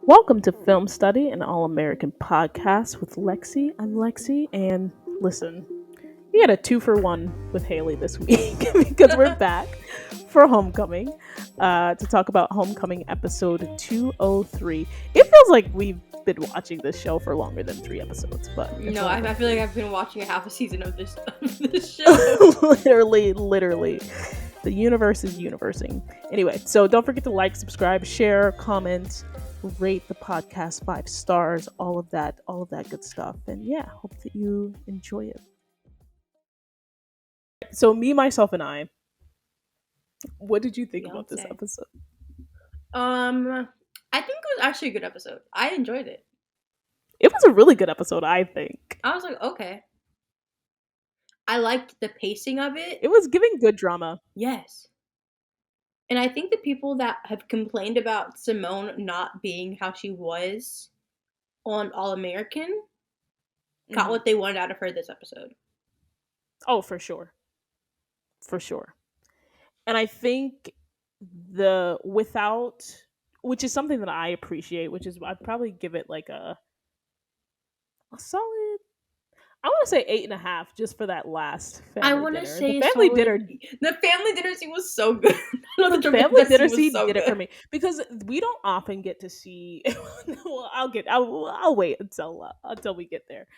Welcome to Film Study, an all American podcast with Lexi. I'm Lexi, and listen, we had a 2-for-1 with Hailey this week because we're back for Homecoming to talk about Homecoming episode 203. It feels like we've been watching this show for longer than 3 episodes, but it's No, I whatever. feel like I've been watching a half a season of this show. literally. The universe is universing. Anyway, so don't forget to like, subscribe, share, comment, rate the podcast 5 stars, all of that good stuff. And yeah, hope that you enjoy it. So me, myself, and I, what did you think about this Beyonce. episode? I think it was actually a good episode. I enjoyed it. It was a really good episode, I think. I was like, okay. I liked the pacing of it. It was giving good drama. Yes. And I think the people that have complained about Simone not being how she was on All American got what they wanted out of her this episode. Oh, for sure. For sure. And I think the without, which is something that I appreciate, which is I'd probably give it like a solid, I want to say 8.5 just for that last family I want dinner. to say The family dinner. The family dinner scene was so good. The family dinner scene did it for me because we don't often get to see. Well, I'll wait until we get there,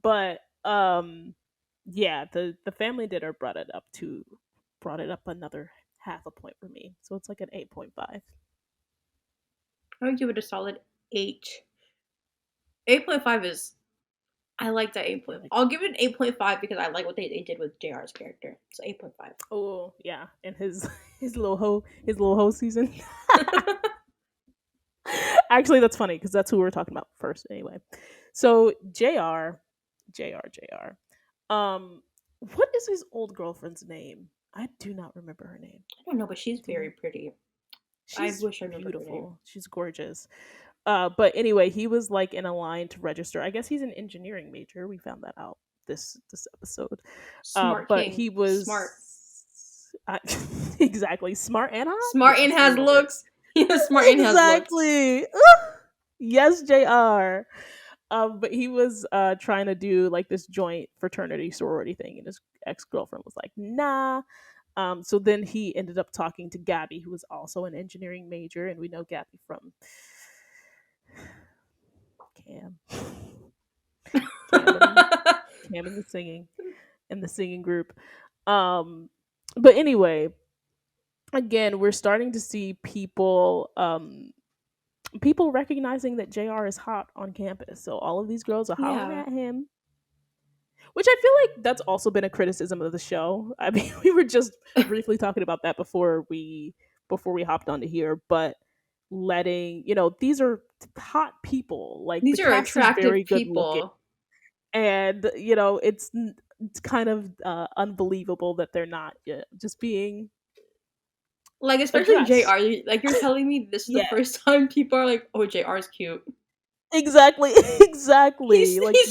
but yeah, the family dinner brought it up another half a point for me, so it's like an 8.5. I would give it a solid 8. 8.5 is. I like that 8.5. I'll give it an 8.5 because I like what they did with JR's character. So 8.5. Oh yeah, and his little hoe season. Actually, that's funny because that's who we were talking about first anyway. So JR. What is his old girlfriend's name? I do not remember her name. I don't know, but she's very pretty. She's I wish I remembered her name. beautiful. She's gorgeous. But anyway, he was like in a line to register. I guess he's an engineering major. We found that out this episode. Smart but king. he was Smart. Exactly, smart and hot. Smart and has looks. Smart and has looks. Exactly. Yes, JR. But he was trying to do like this joint fraternity sorority thing, and his ex-girlfriend was like, nah. So then he ended up talking to Gabby, who was also an engineering major, and we know Gabby from Cam. Cam and the singing group. But anyway, again, we're starting to see people recognizing that JR is hot on campus. So all of these girls are hollering at him. Which I feel like that's also been a criticism of the show. I mean, we were just briefly talking about that before we hopped onto here, but letting, these are hot people. Like these the are cast attractive is very good people. looking. And, it's kind of unbelievable that they're not just being like, especially addressed. JR. Like, you're telling me this is the first time people are like, oh, JR's cute. Exactly. He's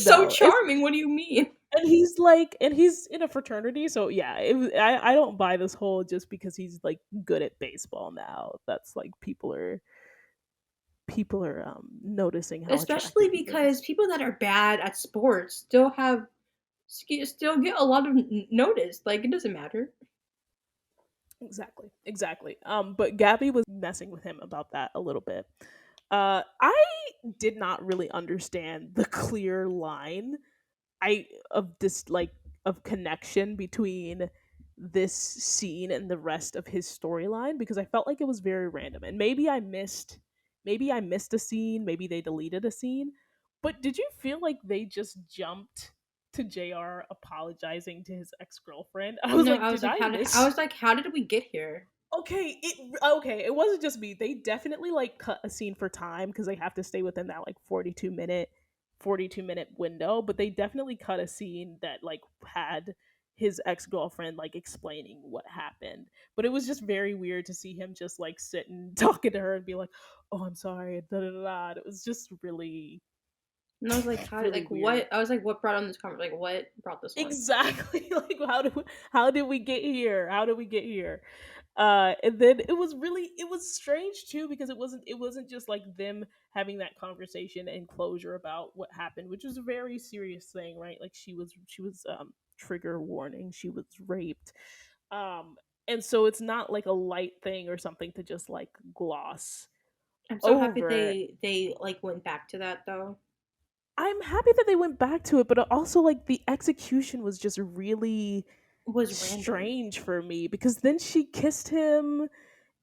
so charming. What do you mean? And he's in a fraternity, so yeah, I don't buy this whole just because he's like good at baseball now. That's like people are noticing how, especially because people that are bad at sports still get a lot of notice. Like, it doesn't matter. Exactly. But Gabby was messing with him about that a little bit. I did not really understand the clear line of connection between this scene and the rest of his storyline, because I felt like it was very random, and maybe I missed a scene, maybe they deleted a scene. But did you feel like they just jumped to JR apologizing to his ex-girlfriend? I was like, how did we get here? Okay, it wasn't just me. They definitely like cut a scene for time because they have to stay within that like 42-minute window, but they definitely cut a scene that like had his ex-girlfriend like explaining what happened. But it was just very weird to see him just like sitting talking to her and be like, "Oh, I'm sorry." Da, da, da, da. It was just really And I was like, how did Really like weird. what? I was like, what brought on this conversation? Like, what brought this on? Exactly. Like how did we get here? How did we get here? And then it was strange too because it wasn't just like them having that conversation and closure about what happened, which was a very serious thing, right? Like she was trigger warning, she was raped. Um and so it's not like a light thing or something to just like gloss I'm so happy over. they like went back to that though. I'm happy that they went back to it, but also like the execution was just really It was random. strange for me because then she kissed him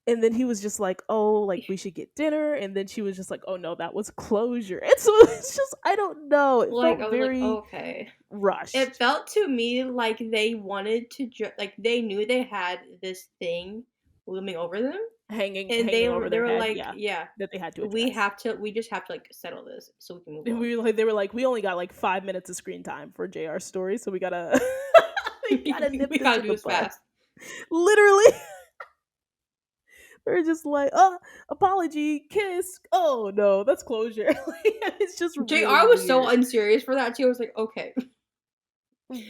and then he was just like, "Oh, like we should get dinner." And then she was just like, "Oh no, that was closure." And so it's just I don't know. It Like I felt was like, very okay. It rushed, felt to me like they wanted to like they knew they had this thing looming over them, and hanging over they their were head. like, Yeah, yeah, that they had to we address. have to, we just have to like settle this so we can move And on. they were like, "We only got like 5 minutes of screen time for JR story, so we gotta we gotta nip We this gotta in do the this bud." fast. Literally. They're just like, "Oh, apology, kiss. Oh no, that's closure." Like, it's just really JR was so weird. unserious for that too. I was like, okay.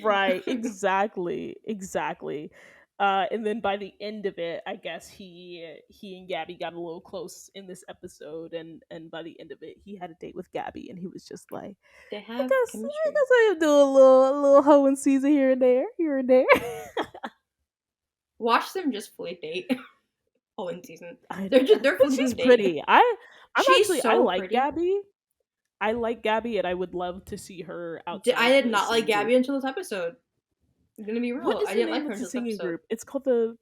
Right, exactly, exactly. And then by the end of it, I guess he and Gabby got a little close in this episode, and by the end of it, he had a date with Gabby, and he was just like, They I have guess chemistry. I do a little hoe and Caesar here and there, here and there. Watch them just fully date. Halloween season. I, They're but fully she's gonna date. pretty. I She's so like pretty. Gabby. I like Gabby, and I would love to see her I outside did the not like singing group. Gabby until this episode. I'm gonna be What real. is I the didn't name like her of the until this singing episode. group? It's called the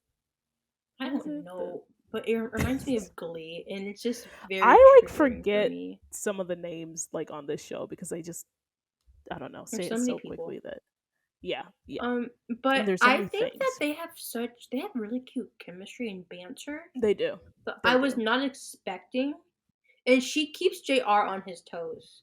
I what is don't it? The know, but it reminds me of Glee, and it's just very I like triggering for forget me. some of the names like on this show because I don't know, say There's it so many so people. quickly that yeah, yeah. Um, And but there's so I many think that things. they have really cute chemistry and banter. They do. But They I was do. not expecting, and she keeps Jr. on his toes.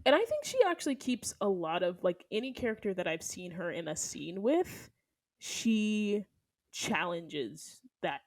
And I think she actually keeps a lot of like any character that I've seen her in a scene with, she challenges that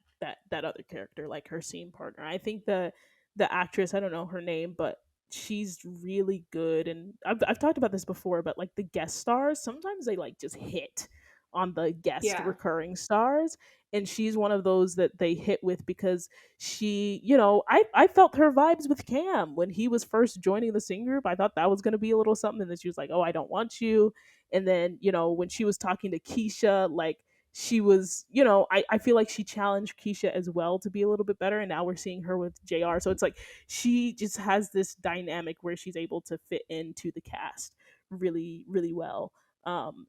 other character, like her scene partner. I think the actress, I don't know her name, but she's really good. And I've talked about this before, but like the guest stars, sometimes they like just hit on the guest Yeah, recurring stars. And she's one of those that they hit with because she, I felt her vibes with Cam when he was first joining the sing group. I thought that was going to be a little something. And then she was like, "Oh, I don't want you." And then, when she was talking to Keisha, like she was, I feel like she challenged Keisha as well to be a little bit better. And now we're seeing her with JR. So it's like she just has this dynamic where she's able to fit into the cast really, really well.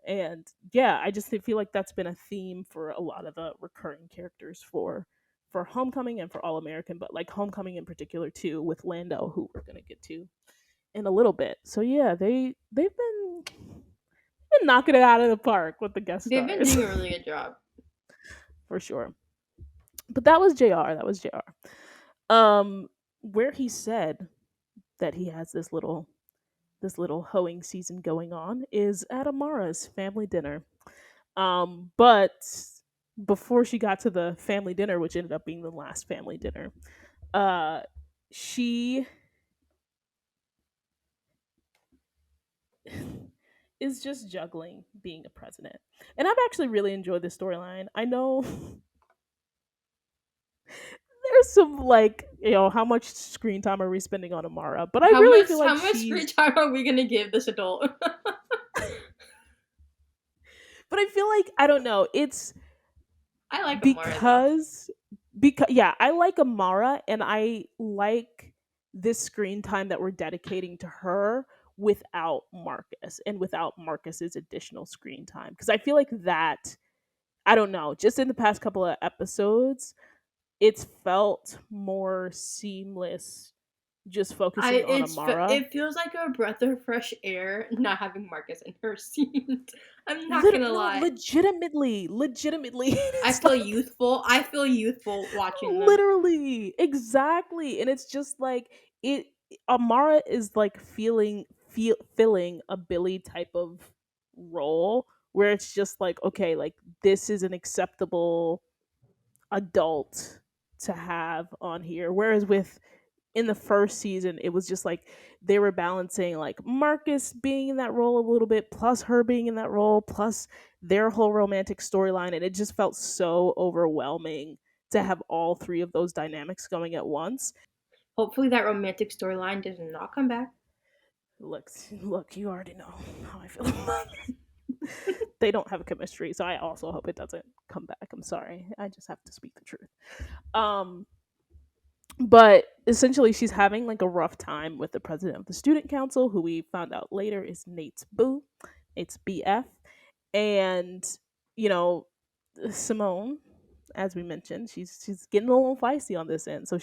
And yeah, I just feel like that's been a theme for a lot of the recurring characters for Homecoming and for All American, but like Homecoming in particular too, with Lando, who we're gonna get to in a little bit. So yeah, they've been knocking it out of the park with the guest they've been stars doing a really good job. for sure. But that was Jr. That was Jr. Where he said that he has this little hoeing season going on is at Amara's family dinner. But before she got to the family dinner, which ended up being the last family dinner, uh, she is just juggling being a president. And I've actually really enjoyed this storyline. I know there's some like, how much screen time are we spending on Amara? But I really feel like How much free she's time are we gonna give this adult? but I feel like I don't know. It's I like Amara though. because yeah, I like Amara and I like this screen time that we're dedicating to her without Marcus and without Marcus's additional screen time because I feel like that I don't know, just in the past couple of episodes it's felt more seamless just focusing on Amara. It feels like a breath of fresh air not having Marcus in her scenes. I'm not gonna No, lie. legitimately, I it's feel like youthful. I feel youthful watching them. literally, exactly, and it's just like it. Amara is like filling a Billy type of role where it's just like okay, like this is an acceptable adult to have on here. Whereas with in the first season, it was just like they were balancing like Marcus being in that role a little bit, plus her being in that role, plus their whole romantic storyline, and it just felt so overwhelming to have all three of those dynamics going at once. Hopefully that romantic storyline does not come back. Look, you already know how I feel about it. They don't have a chemistry, so I also hope it doesn't come back. I'm sorry. I just have to speak the truth. Um but essentially she's having like a rough time with the president of the student council, who we found out later is Nate's boo, Nate's BF. And you know, Simone, as we mentioned, she's getting a little feisty on this end. So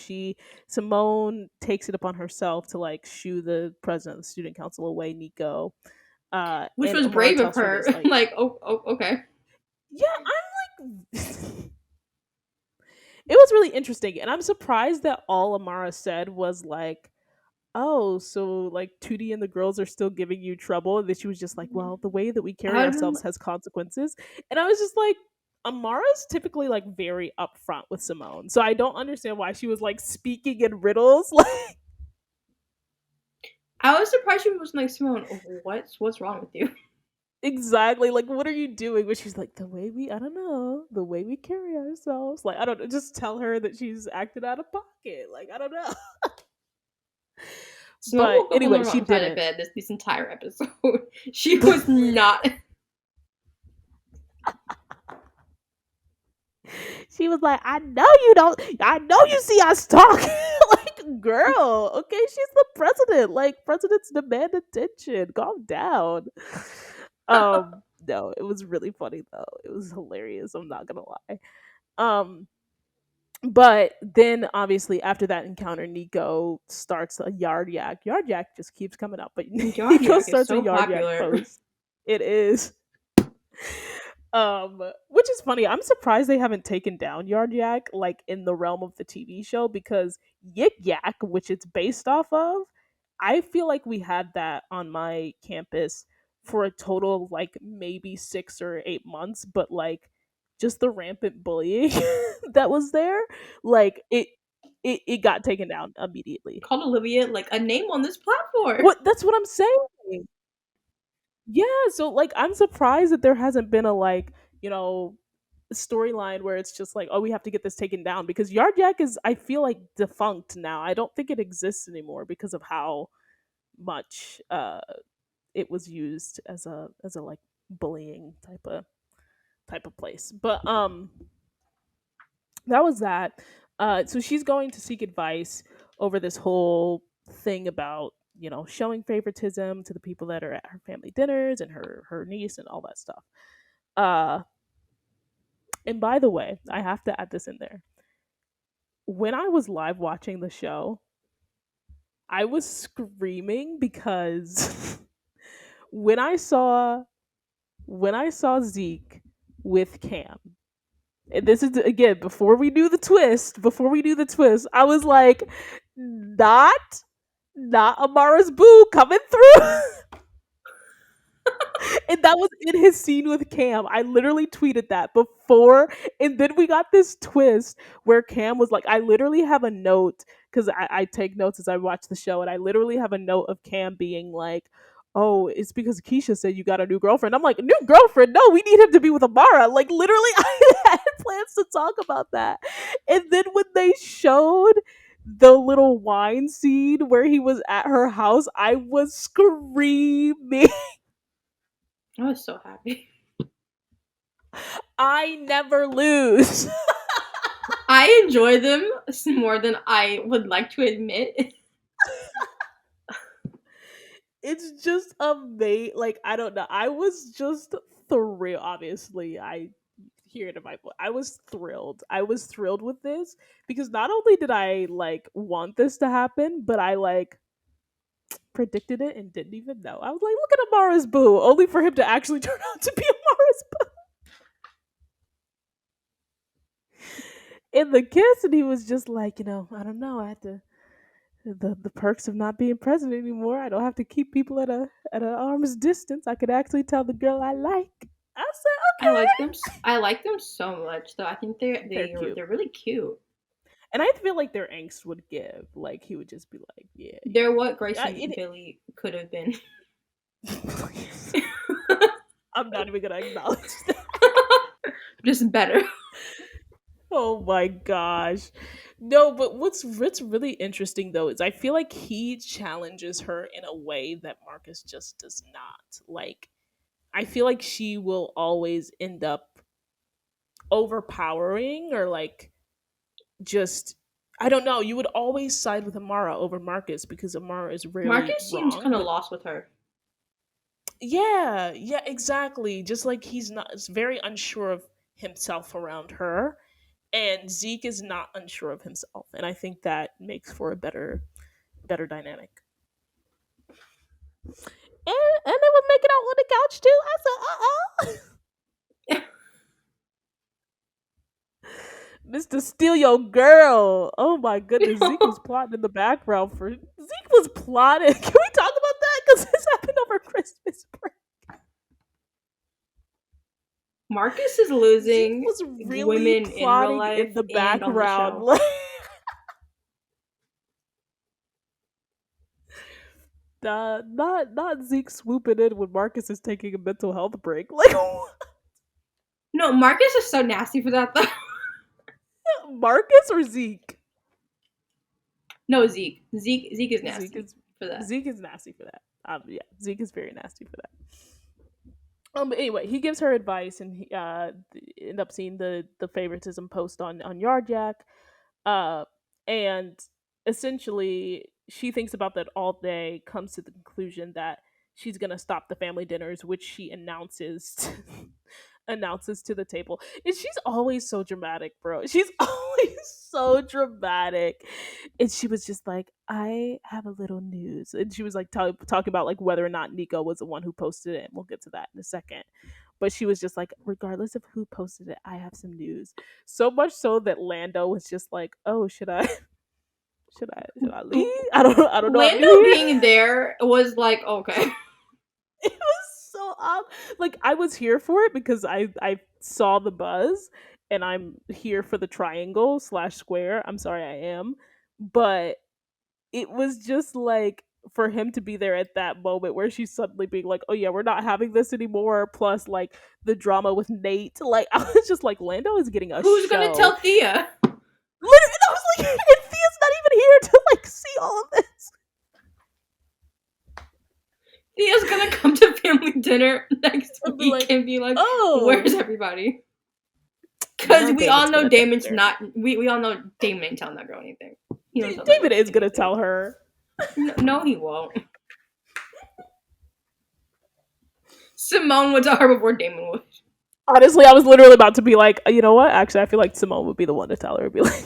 Simone takes it upon herself to like shoo the president of the student council away, Nico. Which And was Amara brave of tells her her. this like, Like, oh, okay. yeah, I'm like it was really interesting, and I'm surprised that all Amara said was like, "Oh, so like 2D and the girls are still giving you trouble." And then she was just like, "Well, the way that we I carry would have been. ourselves has consequences." And I was just like, Amara's typically like very upfront with Simone, so I don't understand why she was like speaking in riddles. Like, I was surprised she was like, Simone, what's wrong with you? exactly, like what are you doing? But she's like, the way we, I don't know, the way we carry ourselves. Like, I don't know, just tell her that she's acted out of pocket. Like, I don't know. Simone But woke up on the anyway, she wrong side of didn't. bed this entire episode. She was not. She was like, I know you don't, I know you see us talking. Like, girl, okay, she's the president. Like, presidents demand attention. Calm down. No, it was really funny though. It was hilarious. I'm not gonna lie. Um, but then obviously after that encounter, Nico starts a yard yak. Yard yak just keeps coming up, but Nico Yardiak is starts a so yard yak popular. post. It is. Which is funny. I'm surprised they haven't taken down Yard Yak like in the realm of the TV show, because Yik Yak, which it's based off of, I feel like we had that on my campus for a total of like maybe 6 or 8 months, but like just the rampant bullying that was there, like it got taken down immediately. Called Olivia like a name on this platform. What That's what I'm saying. Yeah, so like I'm surprised that there hasn't been a like, you know, storyline where it's just like, oh, we have to get this taken down, because Yard Yak is, I feel like, defunct now. I don't think it exists anymore because of how much it was used as a like bullying type of place. But that was that. So she's going to seek advice over this whole thing about, showing favoritism to the people that are at her family dinners and her niece and all that stuff. Uh and by the way, I have to add this in there. When I was live watching the show, I was screaming because when I saw Zeke with Cam, and this is again before we knew the twist, I was like, not Amara's boo coming through. And that was in his scene with Cam. I literally tweeted that before, and then we got this twist where Cam was like, I literally have a note, because I take notes as I watch the show, and I literally have a note of Cam being like, "Oh, it's because Keisha said you got a new girlfriend." I'm like, "New girlfriend? No, we need him to be with Amara." Like, literally, I had plans to talk about that, and then when they showed the little wine scene where he was at her house, I was screaming. I was so happy. I never lose. I enjoy them more than I would like to admit. It's just amazing. Like, I don't know. I was just thrilled. Obviously, I hear it in my voice. I was thrilled. I was thrilled with this, because not only did I like want this to happen, but I like predicted it and didn't even know. I was like, look at Amara's boo, only for him to actually turn out to be Amara's boo in the kiss, and he was just like, I don't know. I had to the perks of not being president anymore. I don't have to keep people at an arm's distance. I could actually tell the girl I like. I said, I like okay. them. I like them so much, though. I think They're cute. they're really cute. And I feel like their angst would give. Like he would just be like, "Yeah, They're what Grace yeah, and Billy could have been. I'm not even gonna acknowledge that. Just better. Oh my gosh. No, but what's really interesting though is I feel like he challenges her in a way that Marcus just does not. Like I feel like she will always end up overpowering or like just I don't know, you would always side with Amara over Marcus because Amara is rarely Marcus seems wrong, kind of but lost with her. yeah, exactly. Just like he's not is very unsure of himself around her. And Zeke is not unsure of himself. And I think that makes for a better dynamic. And they would make it out on the couch too. I said, Mr. Steal Your Girl. Oh my goodness. Zeke was plotting in the background for Zeke was plotting. Can we talk about that? Because this happened over Christmas break. Marcus is Zeke losing was really women in real plotting life in the and on the background. show. Like, not Zeke swooping in when Marcus is taking a mental health break. Like No, Marcus is so nasty for that though. Marcus or Zeke? No, Zeke. Zeke is Zeke nasty is for that. Zeke is nasty for that. Yeah, Zeke is very nasty for that. But anyway, he gives her advice, and he end up seeing the favoritism post on Yard Jack, uh, and essentially she thinks about that all day, comes to the conclusion that she's gonna stop the family dinners, which she announces to the table. And she's always so dramatic, bro. She's always so dramatic. And she was just like, I have a little news. And she was like talking about like whether or not Nico was the one who posted it. And we'll get to that in a second. But she was just like, regardless of who posted it, I have some news. So much so that Lando was just like, oh, should I leave? I don't know what to Lando do here. being there was like, okay. It was so odd. Like I was here for it because I saw the buzz and I'm here for the triangle slash square. I'm sorry, I am, but it was just like for him to be there at that moment where she's suddenly being like, "Oh yeah, we're not having this anymore." Plus, like the drama with Nate. Like I was just like, Lando is getting a Who's gonna show. tell Thea? Literally, I was like, and Thea's not even here to like see all of this. Thea's gonna come to family dinner next I'd be week like, and be like, "Oh, where's everybody? you Because know we all David's know gonna take Damon's her. not. We all know Damon ain't telling that girl anything. He don't tell that David girl is gonna anything. tell her." No, he won't. Simone would tell her before Damon would. Honestly, I was literally about to be like, you know what? Actually, I feel like Simone would be the one to tell her. Be like,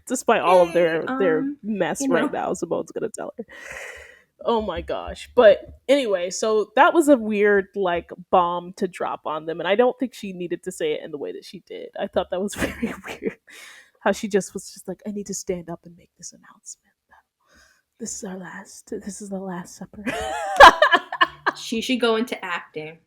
despite all of Hey, their mess you right know. now, Simone's gonna tell her. Oh my gosh! But anyway, so that was a weird like bomb to drop on them, and I don't think she needed to say it in the way that she did. I thought that was very weird. How she just was just like, I need to stand up and make this announcement. This is our last. This is the last supper. She should go into acting.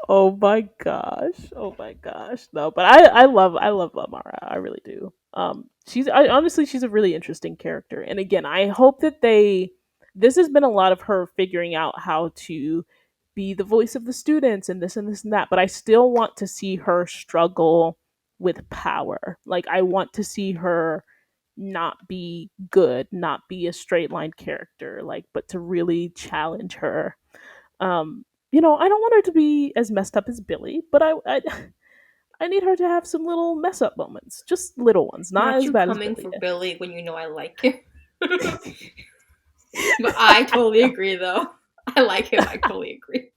Oh my gosh. Oh my gosh. No, but I love Amara. I really do. Honestly she's a really interesting character. And again, I hope that this has been a lot of her figuring out how to be the voice of the students and this and this and that, but I still want to see her struggle with power. Like I want to see her not be good, not be a straight line character, like but to really challenge her. I don't want her to be as messed up as Billy, but I need her to have some little mess up moments, just little ones, not Not as you bad as coming Billy. for Billy when you know I like him. But I totally agree, though. I like him. I totally agree.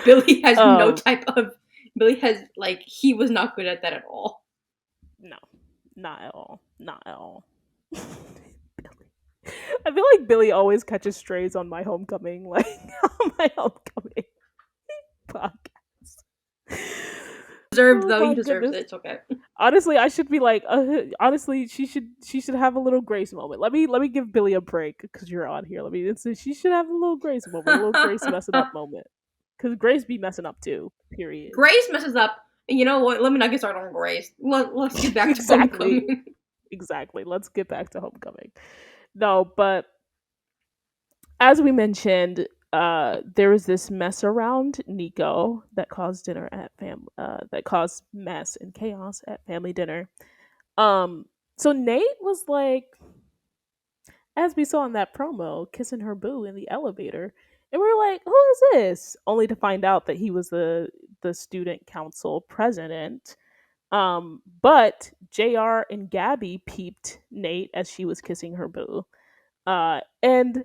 Billy has no Um, type of. Billy has like he was not good at that at all. no, not at all, not at all. Billy. I feel like Billy always catches strays on my homecoming, like on my homecoming podcast. Deserved Oh though. He my deserves it. goodness. It's okay. Honestly, I should be like, honestly, she should have a little grace moment. Let me give Billy a break because you're on here. She should have a little grace moment, a little grace messing up moment, because Grace be messing up too. Period. Grace messes up. And you know what? Let me not get started on Grace. Let's get back to Exactly, Homecoming. exactly. Let's get back to Homecoming. No, but as we mentioned, there was this mess around Nico that caused that caused mess and chaos at family dinner. Um, so Nate was like, as we saw in that promo, kissing her boo in the elevator. And we were like, who is this? Only to find out that he was the student council president. But JR and Gabby peeped Nate as she was kissing her boo. And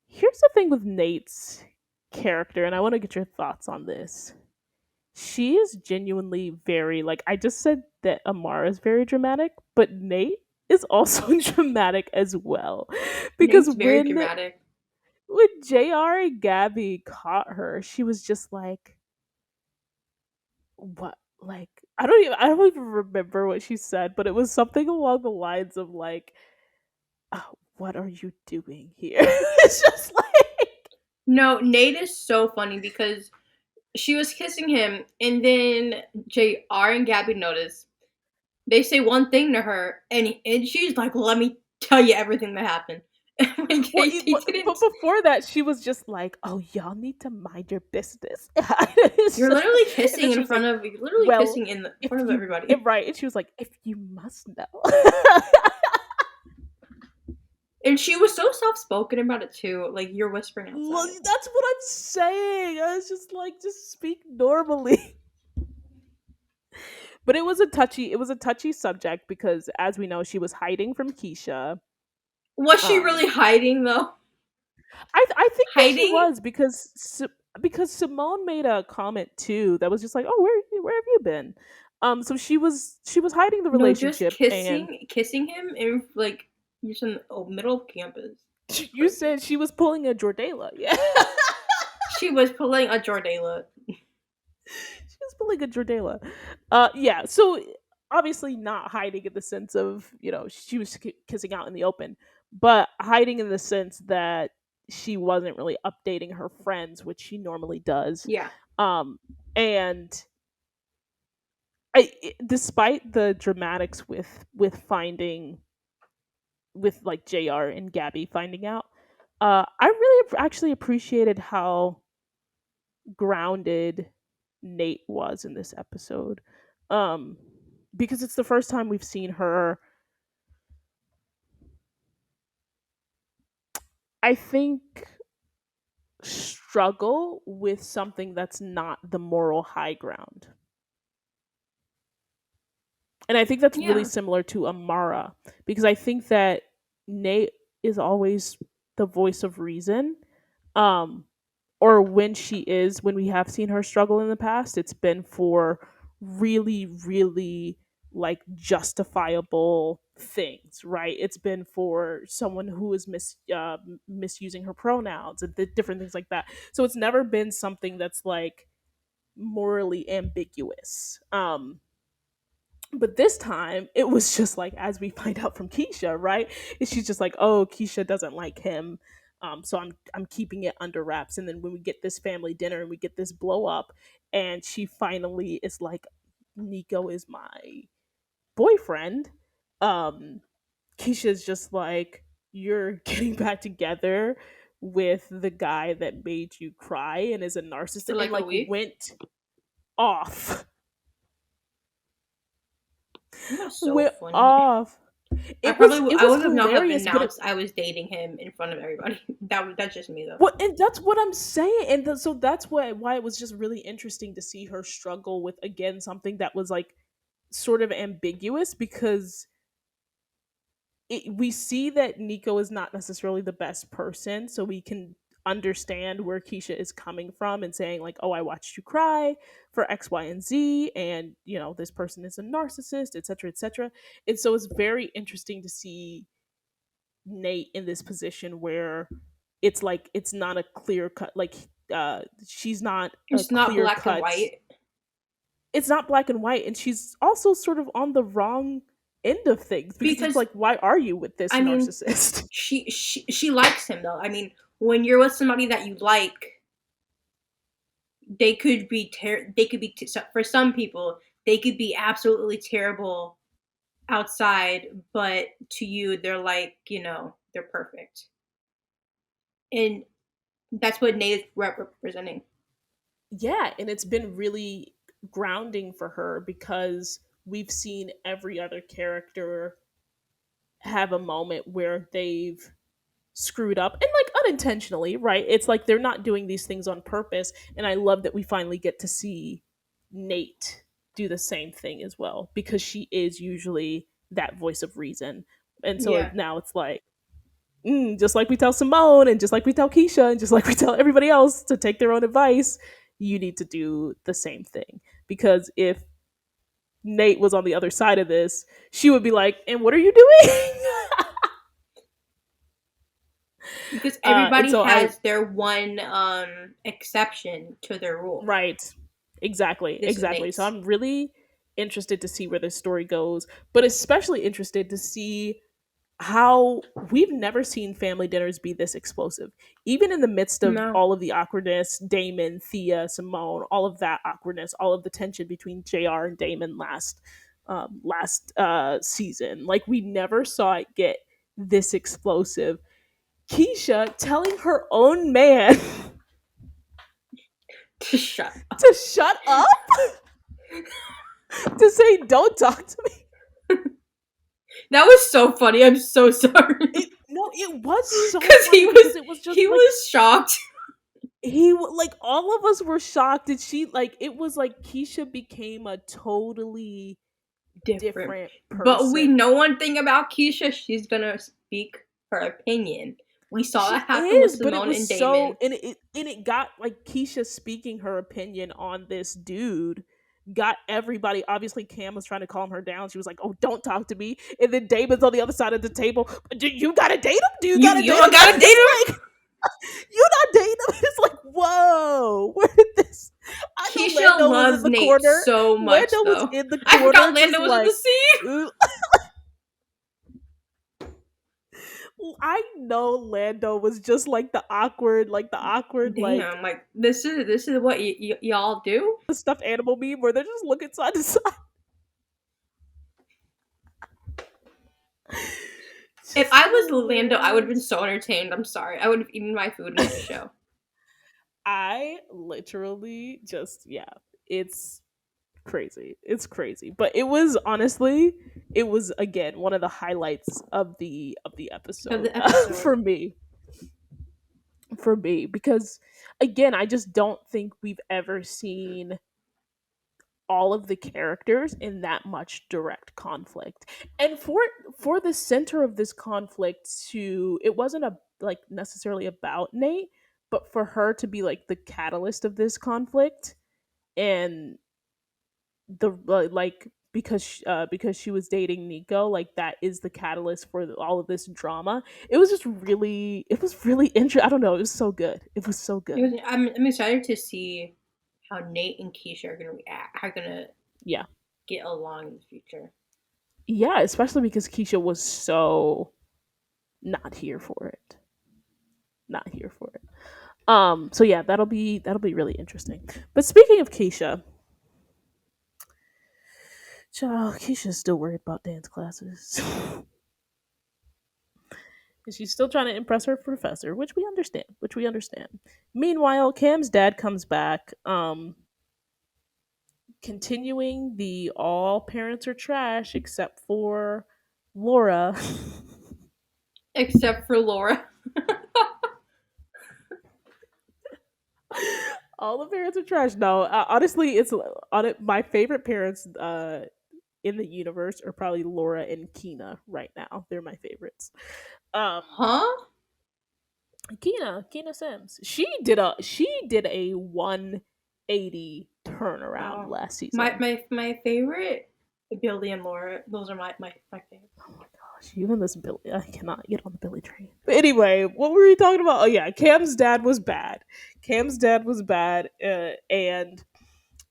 here's the thing with Nate's character, and I want to get your thoughts on this. She is genuinely very, like, I just said that Amara is very dramatic, but Nate is also dramatic as well. Because Nate's very dramatic. when JR and Gabby caught her, she was just like, what, like, I don't even remember what she said, but it was something along the lines of like, oh, what are you doing here? It's just like, No, Nate is so funny because she was kissing him, and then JR and Gabby notice. They say one thing to her, and she's like, "Let me tell you everything that happened." And like, well, they but didn't. before that, she was just like, "Oh, y'all need to mind your business." It's You're just, literally and then kissing she in was like, front of. You're literally "Well, kissing in the if front of you everybody. right," and she was like, "If you must know." And she was so soft spoken about it too. Like you're whispering Well, outside. that's what I'm saying. I was just like, just speak normally. But it was a touchy subject because, as we know, she was hiding from Keisha. Was she Um, really hiding though? I think that she Hiding? was because Simone made a comment too that was just like, "Oh, where have you been?" So she was hiding the No, just relationship, and kissing him in like just in the middle of campus. That's you crazy. said she was pulling a Jordala. Yeah. She was pulling a Jordala. She was pulling a Jordala. Yeah. So obviously not hiding in the sense of she was kissing out in the open, but hiding in the sense that she wasn't really updating her friends, which she normally does. Yeah. Um, and despite the dramatics with finding with like Jr. and Gabby finding out, I really actually appreciated how grounded Nate was in this episode. Um, because it's the first time we've seen her, I think, struggle with something that's not the moral high ground. And I think that's really Yeah. similar to Amara because I think that Nate is always the voice of reason. Um, or when we have seen her struggle in the past, it's been for really, really like justifiable things, right? It's been for someone who is misusing her pronouns and different things like that. So it's never been something that's like morally ambiguous. But this time it was just like, as we find out from Keisha, right? She's just like, oh, Keisha doesn't like him. So I'm keeping it under wraps. And then when we get this family dinner and we get this blow up, and she finally is like, Nico is my boyfriend. Um, Keisha's just like, you're getting back together with the guy that made you cry and is a narcissist, For and like a like week. went off. That's so Went funny. off. I It was probably it I was would have not have hilarious, but announced I was dating him in front of everybody. That's just me though. what, and that's what I'm saying, and so that's why it was just really interesting to see her struggle with, again, something that was like sort of ambiguous, because we see that Nico is not necessarily the best person, so we can understand where Keisha is coming from and saying like, oh, I watched you cry for X, Y, and Z, and this person is a narcissist, etc., etc. And so it's very interesting to see Nate in this position where it's like, it's not a clear cut, like, she's not a It's not clear black and cut. white. It's not black and white, and she's also sort of on the wrong end of things because it's Because like, why are you with this I mean, narcissist? she likes him though. I mean, when you're with somebody that you like, they could be for some people they could be absolutely terrible outside, but to you they're like, they're perfect. And that's what Nate is representing. Yeah, and it's been really grounding for her because we've seen every other character have a moment where they've screwed up and like unintentionally, right? It's like they're not doing these things on purpose, and I love that we finally get to see Nate do the same thing as well because she is usually that voice of reason. And so Yeah. now it's like, just like we tell Simone and just like we tell Keisha and just like we tell everybody else to take their own advice, you need to do the same thing. Because if Nate was on the other side of this, she would be like, and what are you doing? Because And everybody so I, has their one exception to their rule. right, exactly, This is exactly. So Nate's. I'm really interested to see where this story goes, but especially interested to see how we've never seen family dinners be this explosive. Even in the midst of No. all of the awkwardness, Damon, Thea, Simone, all of that awkwardness, all of the tension between JR and Damon last season, like we never saw it get this explosive. Keisha telling her own man Shut up. to shut up, to say don't talk to me. That was so funny. I'm so sorry. No, it was so Because funny because it was just he like was shocked. like all of us were shocked, and she like it was like Keisha became a totally Different. different But we person. know one thing about Keisha, she's gonna speak her opinion. We saw She that happen with is, but it Simone was and so, Damon. and it got like Keisha speaking her opinion on this dude got everybody. Obviously Cam was trying to calm her down. She was like, oh, don't talk to me. And then Damon's on the other side of the table. Do you gotta date him? Do you You gotta you date don't him? gotta date him. It's like, you not dating him. It's like, whoa, where did this? I know Keisha Lando was in loves the Nate corner. so much, Lando was though. in the I corner, forgot just Lando was in the like, scene. ooh. I know Lando was just like the awkward, like Damn, like this is what y'all do. the stuffed animal meme where they're just looking side to side. If Just I was Lando, I would have been hilarious. so entertained. I'm sorry. I would have eaten my food and watched the show. I literally just, yeah, it's crazy. It's crazy. But it was honestly, it was again one of the highlights of the Of episode the episode. for me. For me, because again, I just don't think we've ever seen all of the characters in that much direct conflict. And for the center of this conflict to, it wasn't a like necessarily about Nate, but for her to be like the catalyst of this conflict, and the like because she was dating Nico, like that is the catalyst for all of this drama. It was just really, it was really interesting. I don't know, it was so good. It was so good. I'm excited to see how Nate and Keisha are gonna react. Are gonna Yeah. get along in the future. Yeah, especially because Keisha was so not here for it. Not here for it. So yeah, that'll be really interesting. But speaking of Keisha, child, Keisha's still worried about dance classes. And she's still trying to impress her professor, which we understand. Meanwhile, Cam's dad comes back, continuing the all parents are trash except for Laura. Except for Laura. All the parents are trash. No, honestly, it's on it. My favorite parents in the universe are probably Laura and Keena right now. They're my favorites. Um, Huh? Keena Sims. She did a 180 turnaround Oh. last My season. my my favorite, Billy and Laura. Those are my favorite. gosh, you and this Billy, I cannot get on the Billy train. But anyway, what were we talking about? Oh yeah, Cam's dad was bad. Cam's dad was bad, and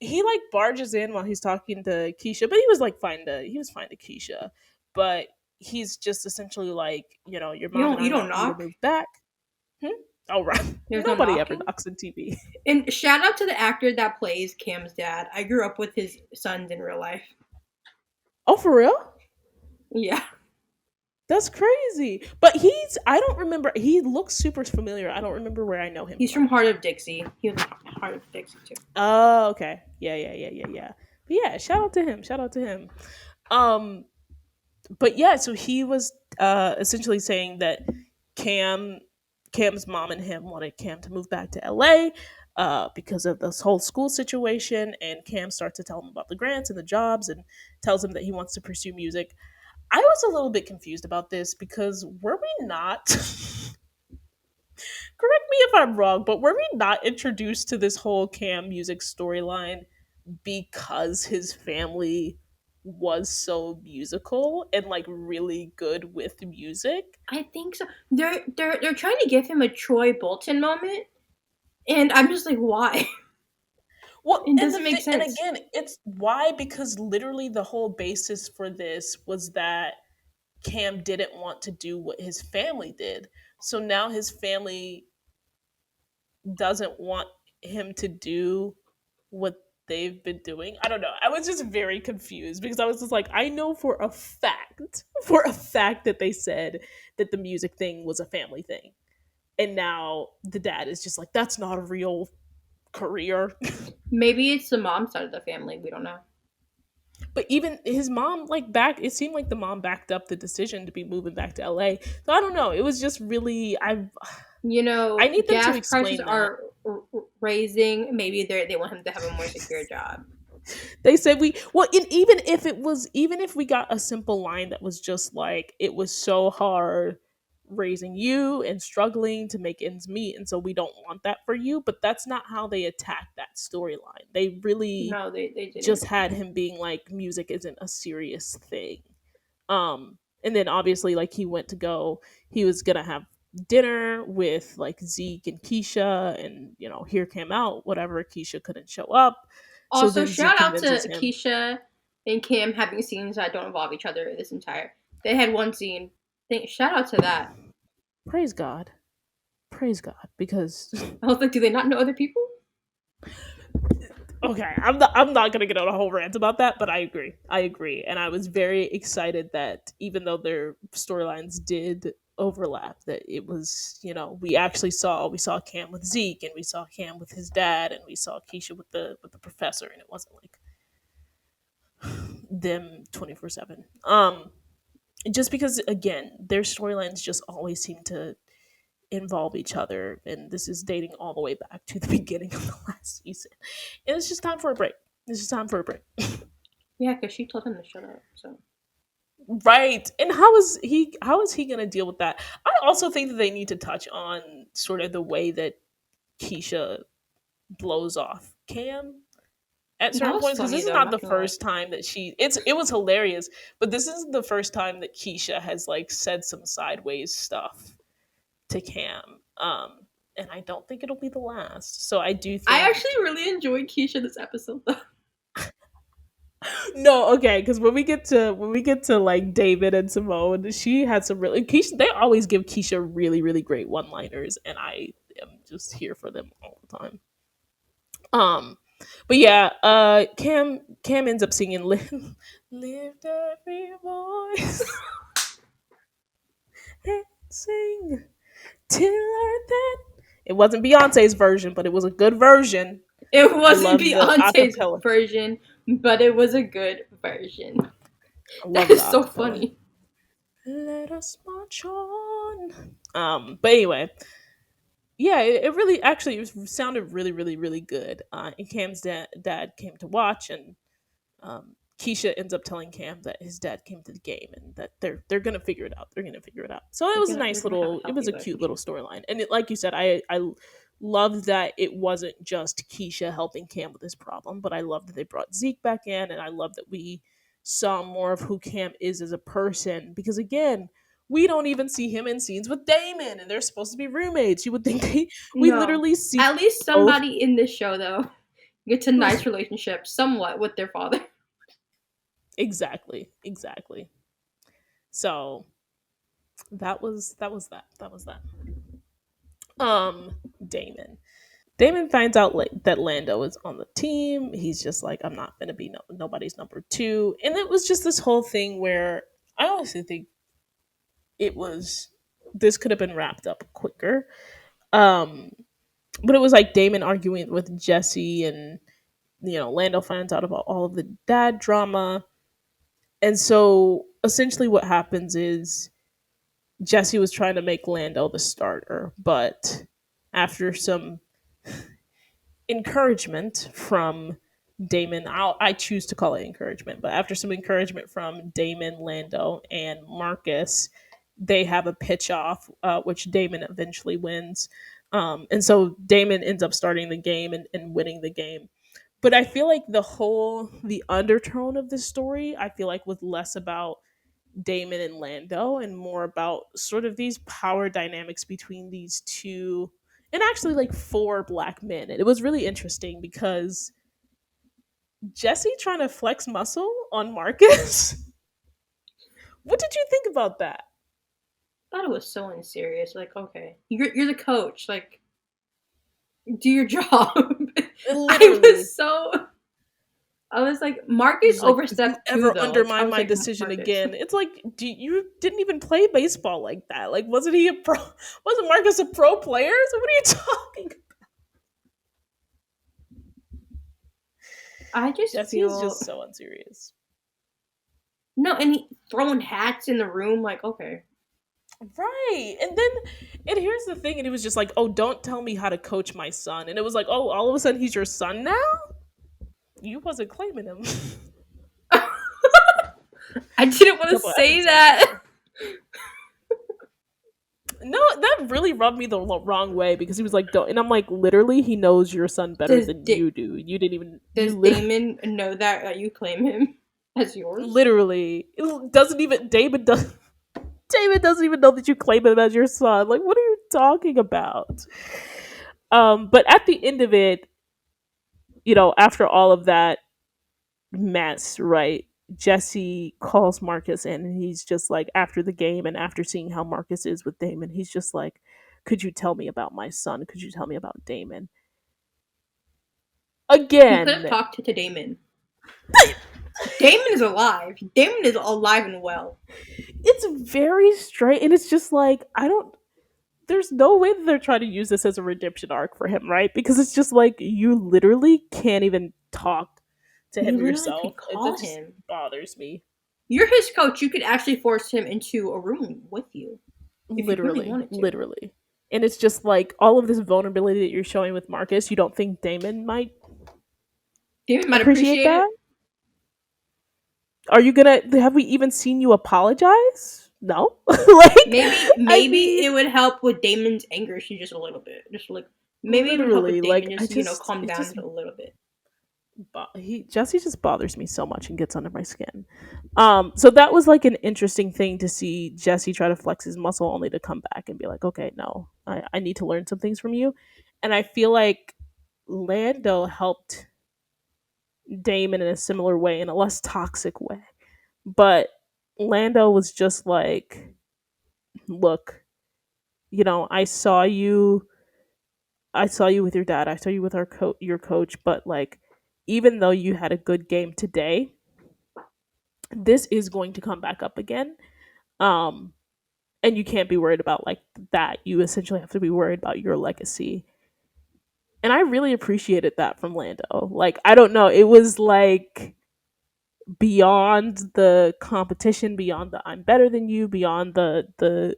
he like barges in while he's talking to Keisha, but he was fine to Keisha, but he's just essentially like, your mom and You I don't want you to knock. move back. Hmm? Oh right, There's no nobody ever knocking. knocks on TV. And shout out to the actor that plays Cam's dad. I grew up with his sons in real life. Oh for real? Yeah. That's crazy. But I don't remember. He looks super familiar. I don't remember where I know him He's from from. Heart of Dixie. He was in Heart of Dixie too. Oh, okay. Yeah. But yeah, shout out to him. Shout out to him. Um, but yeah, so he was essentially saying that Cam Cam's mom and him wanted Cam to move back to LA because of this whole school situation, and Cam starts to tell him about the grants and the jobs and tells him that he wants to pursue music. I was a little bit confused about this because were we not correct me if I'm wrong, but were we not introduced to this whole Cam music storyline because his family was so musical and like really good with music? I think so. They're trying to give him a Troy Bolton moment, and I'm just like, why? Well, It and doesn't make and sense. again, it's why, because literally the whole basis for this was that Cam didn't want to do what his family did. So now his family doesn't want him to do what they've been doing. I don't know. I was just very confused because I was just like, I know for a fact that they said that the music thing was a family thing. And now the dad is just like, that's not a real career. Maybe it's the mom side of the family. We don't know. But even his mom, like, it seemed like the mom backed up the decision to be moving back to LA. So I don't know. It was just really, You I know, need them to gas prices explain that. are raising. Maybe they want him to have a more secure job. They said and even if we got a simple line that was just like, it was so hard raising you and struggling to make ends meet, and so we don't want that for you. But that's not how they attacked that storyline. They really No, they just didn't. had him being like, music isn't a serious thing. And then obviously, like, he was gonna have dinner with like Zeke and Keisha, and here came out whatever, Keisha couldn't show up, so Also, then Zeke shout out convinces to him. Keisha and Kim having scenes that don't involve each other this entire. They had one scene. Shout out to that. Praise God, praise God, because I was like, do they not know other people? okay, I'm not gonna get on a whole rant about that, but I agree, and I was very excited that even though their storylines did overlap, that it was, we saw Cam with Zeke, and we saw Cam with his dad, and we saw Keisha with the professor, and it wasn't like them 24/7. Just because again, their storylines just always seem to involve each other, and this is dating all the way back to the beginning of the last season. And it's just time for a break. It's just time for a break. Yeah, because she told him to shut up. So Right. And how is he gonna deal with that? I also think that they need to touch on sort of the way that Keisha blows off Cam at that certain was points, because funny this is though. I'm not not the gonna lie. first time that it was hilarious, but this is the first time that Keisha has like said some sideways stuff to Cam. And I don't think it'll be the last. So I do I think. actually really enjoyed Keisha this episode though. No, okay, because when we get to like David and Simone, she had some really Keisha. They always give Keisha really really great one liners, and I am just here for them all the time. Um, but yeah, Cam ends up singing "Lift Every Voice and Sing Till Earth End." It wasn't Beyonce's version, but it was a good version. It I wasn't love the Beyonce's acapella. version, but it was a good version. I That love the is so acapella. funny. Let us march on. But anyway, yeah, it really actually sounded really, really, really good. And Cam's dad came to watch, and Keisha ends up telling Cam that his dad came to the game, and that they're gonna figure it out. They're gonna figure it out. So it was a They're nice gonna have a little, it healthy was a cute little relationship. storyline, and like you said, I love that it wasn't just Keisha helping Cam with his problem, but I love that they brought Zeke back in, and I love that we saw more of who Cam is as a person. Because again, we don't even see him in scenes with Damon, and they're supposed to be roommates. You would think we No. literally see At least both. somebody in this show, though, gets a nice relationship, somewhat, with their father. Exactly, exactly. So that was that. Um, Damon. Damon finds out that Lando is on the team. He's just like, I'm not gonna be nobody's number two, and it was just this whole thing where I honestly think it was this could have been wrapped up quicker. Um, but it was like Damon arguing with Jesse, and Lando finds out about all of the dad drama, and so essentially what happens is Jesse was trying to make Lando the starter, but after some encouragement from Damon, I choose to call it encouragement, but after some encouragement from Damon, Lando, and Marcus, they have a pitch off, which Damon eventually wins. And so Damon ends up starting the game and winning the game. But I feel like the undertone of this story, I feel like was less about Damon and Lando and more about sort of these power dynamics between these two and actually like four black men. And it was really interesting because Jesse trying to flex muscle on Marcus. What did you think about that? I thought it was so unserious. Like, okay, you're the coach. Like, do your job. I Literally. was so. I was like, Marcus He's like, if you overstepped too, ever though. Like, I undermine was my like, decision Marcus. again, it's like, you didn't even play baseball like that. Like, wasn't he a pro? Wasn't Marcus a pro player? So what are you talking? I just Jesse is feel just so unserious. no, and he throwing hats in the room. Like, okay, Right. And here's the thing, and he was just like, oh, don't tell me how to coach my son. And it was like, oh, all of a sudden he's your son now? You wasn't claiming him. I didn't want A to couple say episodes that. ago. No, that really rubbed me the wrong way because he was like, don't. And I'm like, literally, he knows your son better Does than you do. You didn't even, does you literally, Damon know that you claim him as yours? literally, it doesn't even, David doesn't even know that you claim him as your son. Like, what are you talking about? But at the end of it, after all of that mess, right? Jesse calls Marcus in and he's just like, after the game and after seeing how Marcus is with Damon, he's just like, could you tell me about my son? Could you tell me about Damon? He could have Again, talked to Damon. Damon is alive. Damon is alive and well. it's very straight and it's just like, there's no way that they're trying to use this as a redemption arc for him, right? Because it's just like, you literally can't even talk to You him literally yourself. could It call just him. bothers me. You're his coach. You could actually force him into a room with you if you really Literally, wanted to. literally. And it's just like all of this vulnerability that you're showing with Marcus, you don't think Damon might Damon might appreciate appreciate that? it. Are you gonna have we even seen you apologize? No. Like, I Maybe mean, it would help with Damon's anger issue just a little bit. Just like maybe it would help with literally, Damon like, just calm it down just just a little bit. Jesse just bothers me so much and gets under my skin. So that was like an interesting thing to see Jesse try to flex his muscle only to come back and be like, okay, no, I need to learn some things from you. And I feel like Lando helped Damon in a similar way, in a less toxic way. But Lando was just like, look, I saw you with your dad, I saw you with your coach, but like, even though you had a good game today, this is going to come back up again. Um, and you can't be worried about like that. You essentially have to be worried about your legacy. And I really appreciated that from Lando. Like, I don't know, it was like beyond the competition, beyond the I'm better than you, beyond the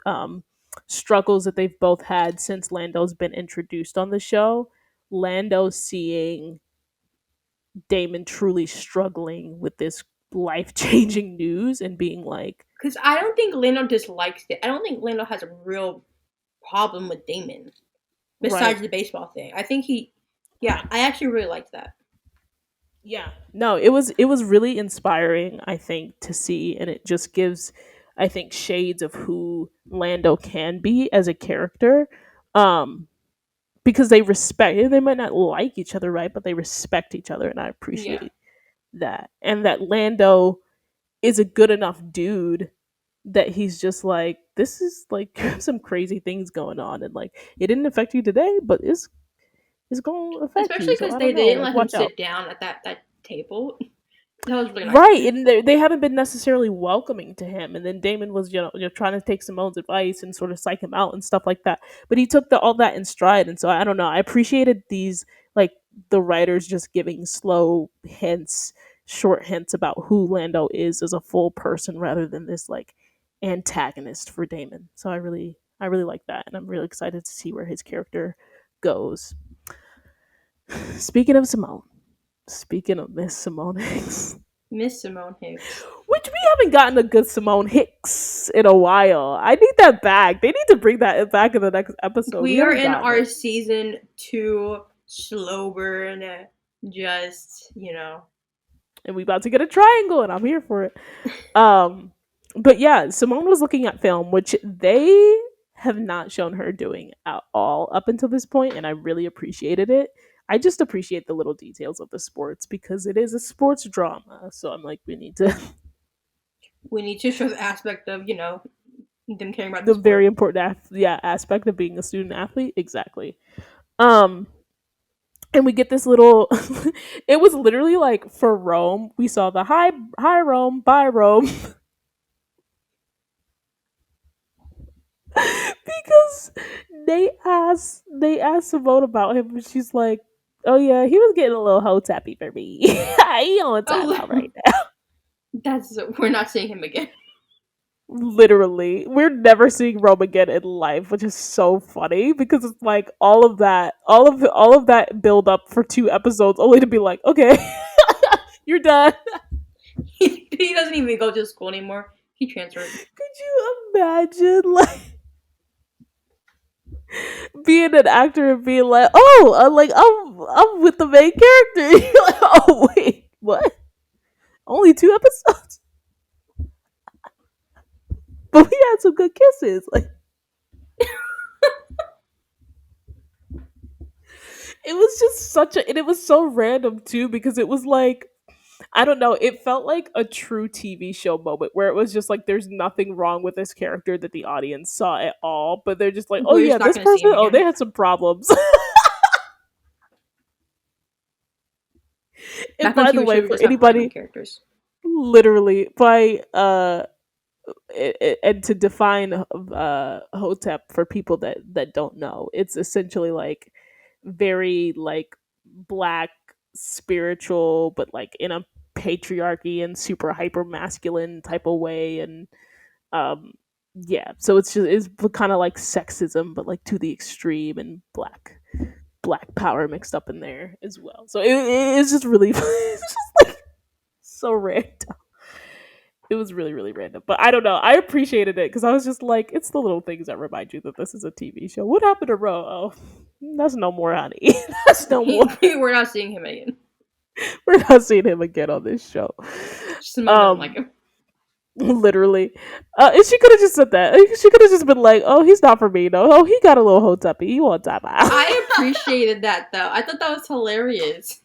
struggles that they've both had since Lando's been introduced on the show. Lando seeing Damon truly struggling with this life changing news and being like, Because I don't think Lando dislikes it. I don't think Lando has a real problem with Damon right, besides the baseball thing. I think he, yeah, I actually really liked that. Yeah. No, it was really inspiring, I think, to see, and it just gives, I think, shades of who Lando can be as a character. Um because they might not like each other, right, but they respect each other, and I Yeah. appreciate that. And that Lando is a good enough dude that he's just like, this is like some crazy things going on, and like it didn't affect you today, but it's gonna affect Especially you, so because I they don't know, didn't like let him watch out. sit down at that table. That was really nice of Right, them. and they haven't been necessarily welcoming to him. And then Damon was, trying to take Simone's advice and sort of psych him out and stuff like that. But he took all that in stride, and so I don't know. I appreciated these, like, the writers just giving slow hints, short hints about who Lando is as a full person, rather than this like antagonist for Damon. So I really like that, and I'm really excited to see where his character goes. Speaking of Simone, speaking of Miss Simone Hicks. Miss Simone Hicks. Which we haven't gotten a good Simone Hicks in a while. I need that back. They need to bring that back in the next episode. We We are haven't in gotten our it. season 2 slow burn. Just, And we about to get a triangle, and I'm here for it. Um but yeah, Simone was looking at film, which they have not shown her doing at all up until this point, and I really appreciated it. I just appreciate the little details of the sports because it is a sports drama. So I'm like, we need to we need to show the aspect of, them caring about the the very sport. important aspect of being a student athlete. Exactly. Um and we get this little it was literally like, for Rome, we saw the hi Rome, bye Rome. Because they asked Simone about him, and she's like, oh yeah, he was getting a little hoe tappy for me. He on time out Oh, right now. we're not seeing him again. Literally, we're never seeing Rome again in life, which is so funny because it's like all of that build up for 2 episodes, only to be like, okay, you're done. He doesn't even go to school anymore. He transferred. Could you imagine, like, being an actor and being like, oh, like I'm with the main character. You're like, oh wait, what? Only 2 episodes, but we had some good kisses. Like, it was just and it was so random too, because it was like, I don't know, it felt like a true TV show moment where it was just like, there's nothing wrong with this character that the audience saw at all, but they're just like, oh We're yeah, just not this going to see person, him oh, they again. had some problems. And Back on by the TV show, way, we for just have random anybody, characters. literally, by and to define hotep for people that don't know, it's essentially like very like black, spiritual, but like in a patriarchy and super hyper masculine type of way. And um yeah, so it's kind of like sexism, but like to the extreme, and black power mixed up in there as well. So it's just really it's just like so random. It was really, really random. But I don't know. I appreciated it because I was just like, it's the little things that remind you that this is a TV show. What happened to Ro? Oh, that's no more, honey. That's no more. We're not seeing him again. We're not seeing him again on this show. Simone doesn't like Um, him. literally. And she could have just said that. She could have just been like, oh, he's not for me. No, oh, he got a little hoteppy. He wants time out. I appreciated that though. I thought that was hilarious.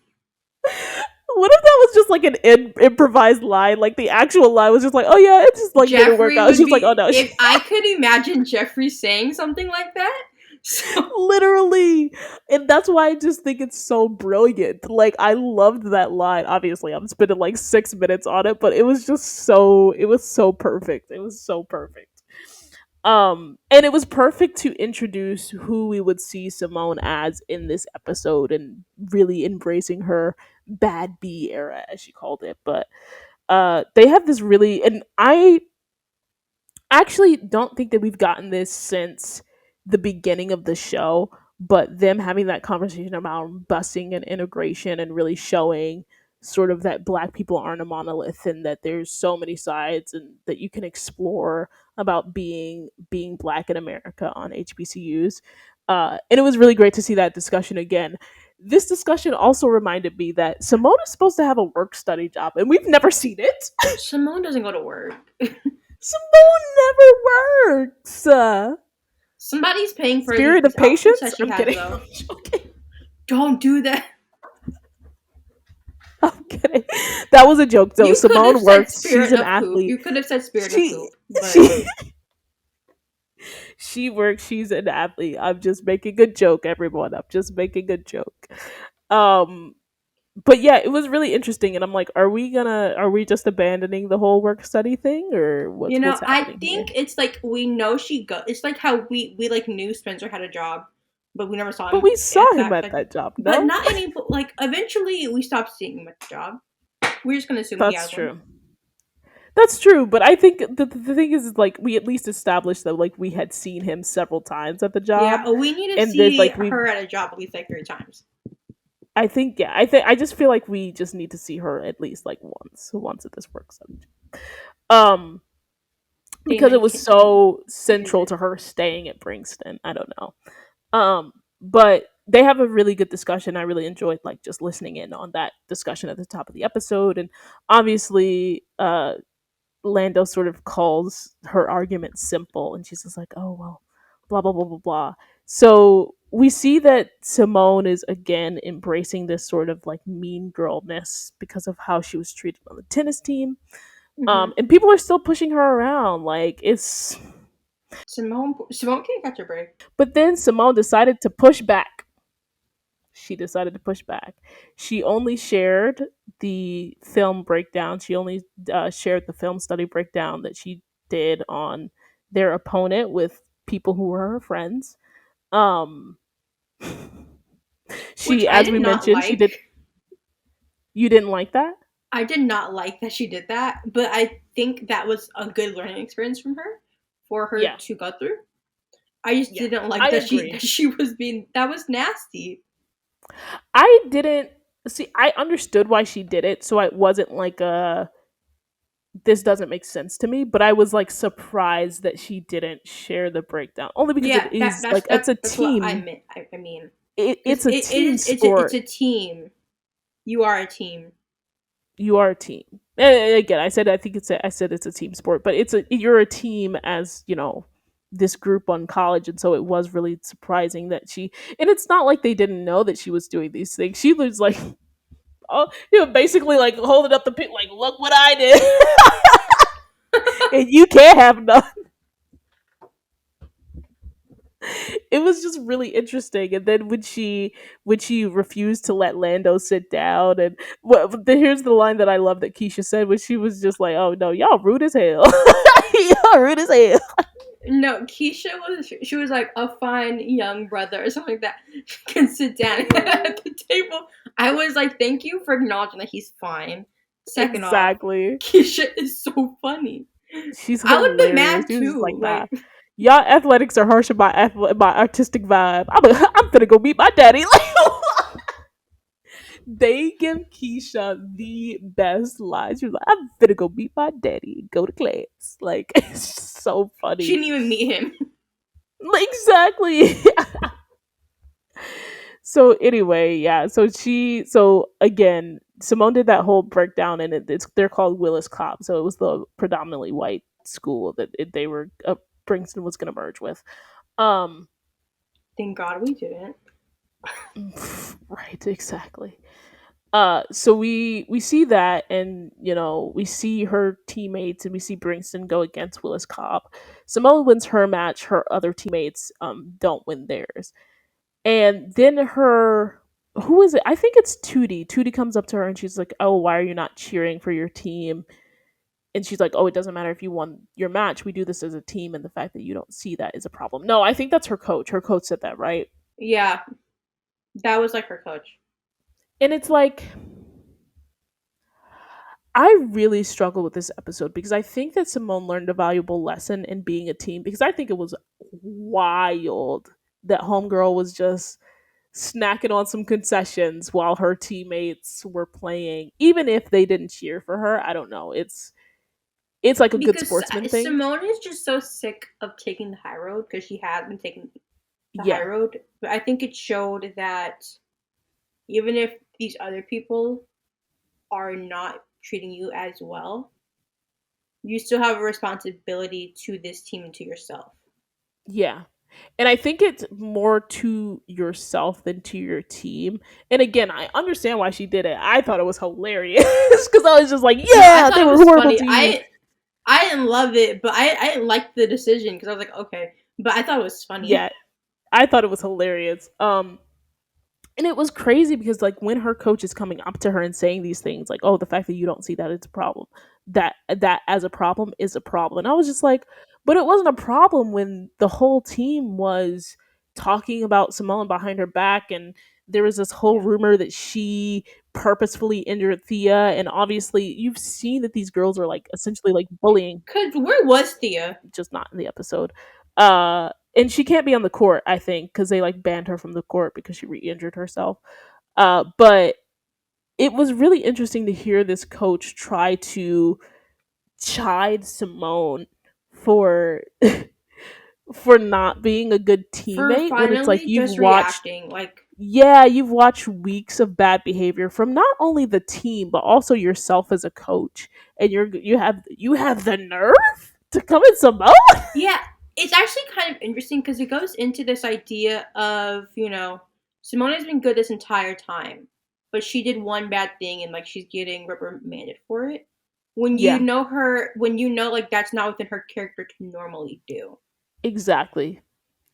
What if that was just like an improvised line? Like the actual line was just like, oh yeah, it just like didn't work Jeffrey out. She would was like, oh be no. if I could imagine Jeffrey saying something like that. So Literally. And that's why I just think it's so brilliant. Like, I loved that line. Obviously, I'm spending like 6 minutes on it, but it was so perfect. It was so perfect. And it was perfect to introduce who we would see Simone as in this episode, and really embracing her bad B era, as she called it. But they have this really, and I actually don't think that we've gotten this since the beginning of the show, but them having that conversation about busing and integration, and really showing sort of that black people aren't a monolith, and that there's so many sides and that you can explore about being black in America on HBCUs. And it was really great to see that discussion again. this discussion also reminded me that Simone is supposed to have a work study job, and we've never seen it. Simone doesn't go to work. Simone never works. Somebody's paying for Spirit these of outfits patience? that she I'm has, kidding. though. I'm joking. Don't do that. I'm kidding. That was a joke, though. You could have Simone said works. She's spirit an of poop. athlete. You could have said spirit of She poop, but she she works. She's an athlete. I'm just making a joke, everyone. I'm just making a joke. Um, but yeah, it was really interesting, and I'm like, are we just abandoning the whole work study thing, or what's I happening here? think it's like we know she go. It's like how we like knew Spencer had a job, but we never saw But him we saw at him that. at Like, that job. but No, not any. Like eventually, we stopped seeing him at the job. We're just gonna assume he that's has one. true. That's true, but I think the thing is like we at least established that like we had seen him several times at the Yeah, job, we need to and there's see like we her at a job at least like 3 times. I think yeah I just feel like we just need to see her at least like once at this work study. Um, Dana because it was can so central visit. to her staying at Bringston. I don't know. But they have a really good discussion. I really enjoyed like just listening in on that discussion at the top of the episode, and obviously, Lando sort of calls her argument simple, and she's just like, "Oh well, blah blah blah blah blah." So we see that Simone is again embracing this sort of like mean girlness because of how she was treated on the tennis team. Mm-hmm. And people are still pushing her around. Like it's, Simone can't catch a break. but then Simone decided to push back. She decided to push back. She only shared the film breakdown. She only shared the film study breakdown that she did on their opponent with people who were her friends. Um, Which she, I as did we not mentioned, she did. like. You didn't like that? I did not like that she did that, but I think that was a good learning experience from her for her Yeah, to go through. I just yeah, didn't like I that agree. she was being that was nasty. I didn't see. I understood why she did it, so it wasn't like a this doesn't make sense to me, but I was like surprised that she didn't share the breakdown. Only because it Yeah, is like it's a that's what I team. meant. I mean, because It's a it team is it's sport. a team. You are a team. You are a team. And again, I said it's a team sport, but you're a team as this group on college, and so it was really surprising that she. And it's not like they didn't know that she was doing these things. She was like, oh, basically like holding up the pit, like look what I did, and you can't have none. It was just really interesting. And then when she refused to let Lando sit down, and here's the line that I love that Keisha said, when she was just like, "Oh no, y'all rude as hell, y'all rude as hell." No, Keisha was she was like a fine young brother or something like that can sit down at the table. I was like, thank you for acknowledging that he's fine. Second off, Exactly. Keisha is so funny. She's I would have been hilarious. mad She was just like, too. "Nah, Like, y'all athletics are harsh on my artistic vibe. I'm gonna go meet my daddy." Like, they give Keisha the best lines. She was like, "I'm gonna go meet my daddy and go to class." Like, it's so she funny. didn't even meet him. Exactly. So anyway, yeah. So again, Simone did that whole breakdown, and they're called Willis Cobb. So it was the predominantly white school that they were Princeton was going to merge with. Um, Thank God we didn't. right, exactly. So we see that, and we see her teammates, and we see Bringston go against Willis Cobb. Simone wins her match. Her other teammates don't win theirs. And then who is it? I think it's Tootie. Tootie comes up to her and she's like, "Oh, why are you not cheering for your team?" And she's like, "Oh, it doesn't matter if you won your match. We do this as a team, and the fact that you don't see that is a problem." No, I think that's her coach. Her coach said that, right? Yeah, that was like her coach. And it's like I really struggle with this episode because I think that Simone learned a valuable lesson in being a team, because I think it was wild that Homegirl was just snacking on some concessions while her teammates were playing, even if they didn't cheer for her. I don't know. It's like a good Because sportsman thing. Simone is just so sick of taking the high road because she has been taking the high Yeah. road. But I think it showed that even if these other people are not treating you as well, you still have a responsibility to this team and to yourself. Yeah. And I think it's more to yourself than to your team. And again, I understand why she did it. I thought it was hilarious because I was just like, No, I yeah, thought they it were was horrible funny. to you. I didn't love it, but I didn't like the decision because I was like, okay. But I thought it was funny. Yeah, I thought it was hilarious. And it was crazy because like when her coach is coming up to her and saying these things like, oh, the fact that you don't see that it's a problem, that as a problem is a problem. And I was just like, but it wasn't a problem when the whole team was talking about Simone behind her back, and there was this whole Yeah. rumor that she purposefully injured Thea, and obviously you've seen that these girls are like essentially like bullying, Cause where was Thea? just not in the episode. And she can't be on the court, I think, because they like banned her from the court because she re-injured herself. But it was really interesting to hear this coach try to chide Simone for for not being a good For teammate when it's like finally just reacting. Like, you've watched weeks of bad behavior from not only the team but also yourself as a coach, and you have the nerve to come at Simone. yeah, it's actually kind of interesting because it goes into this idea of, Simone has been good this entire time, but she did one bad thing and like she's getting reprimanded for it. When you Yeah, know her, when you know like that's not within her character to normally do. exactly.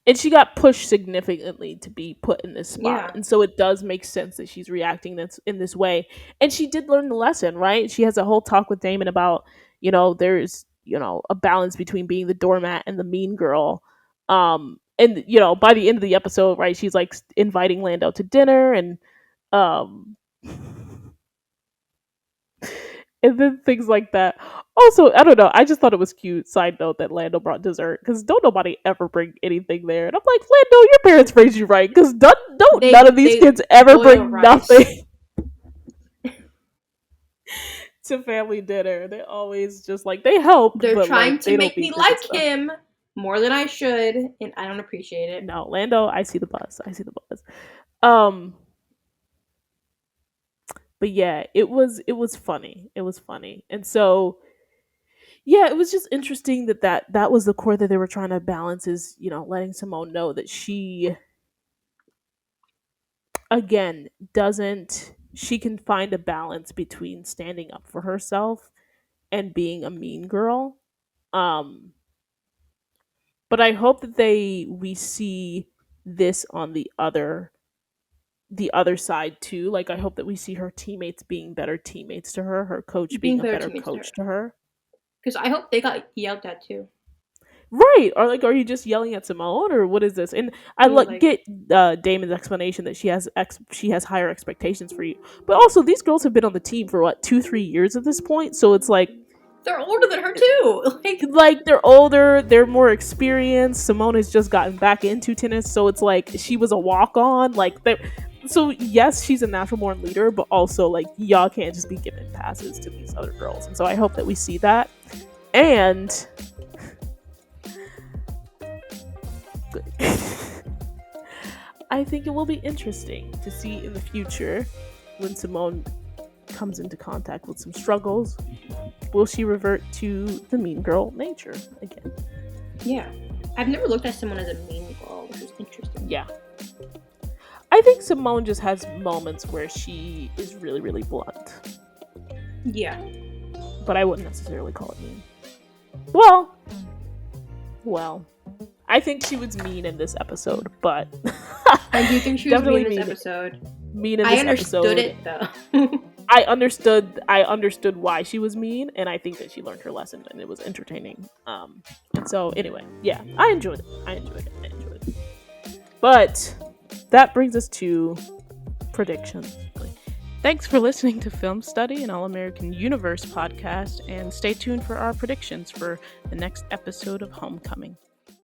And she got pushed significantly to be put in this spot, Yeah. and so it does make sense that she's reacting this in this way. And she did learn the lesson, right? She has a whole talk with Damon about, there's a balance between being the doormat and the mean girl. And by the end of the episode, right, she's like inviting Lando to dinner, and um and then things like that. Also, I don't know. I just thought it was cute. Side note that Lando brought dessert because don't nobody ever bring anything there. And I'm like, Lando, your parents raised you right because don't none of these They kids ever boil bring rice. nothing to family dinner. They always just like they help, They're but trying like to they don't make be me bringing like stuff. him more than I should, and I don't appreciate it. No, Lando, I see the buzz. I see the buzz. Um, but yeah, it was funny. It was funny, and so yeah, it was just interesting that was the core that they were trying to balance, is letting Simone know that she again doesn't she can find a balance between standing up for herself and being a mean girl. um but I hope that we see this on the other side too. Like I hope that we see her teammates being better teammates to her coach being Being a better better teammates to coach her. to her. Because I hope they got yelled at too. Right. Or like, are you just yelling at Simone, or what is this? And I Yeah, like like get Damon's explanation that she has higher expectations for you. But also, these girls have been on the team for what 2-3 years at this point. So it's they're older than her too. like they're older, they're more experienced. Simone has just gotten back into tennis, so it's like she was a walk on. Like they so yes, she's a natural born leader, but also like y'all can't just be giving passes to these other girls. And so I hope that we see that. And I think it will be interesting to see in the future when Simone comes into contact with some struggles. Will she revert to the mean girl nature again? Yeah. I've never looked at someone as a mean girl, which is interesting. Yeah. I think Simone just has moments where she is really, really blunt. Yeah. But I wouldn't necessarily call it mean. Well, I think she was mean in this episode, but I do think she was mean definitely in this episode. Mean in I this understood episode. it though. I understood why she was mean, and I think that she learned her lesson, and it was entertaining. And so anyway, yeah, I enjoyed it. But that brings us to predictions. Thanks for listening to Film Study, an All-American Universe podcast, and stay tuned for our predictions for the next episode of Homecoming.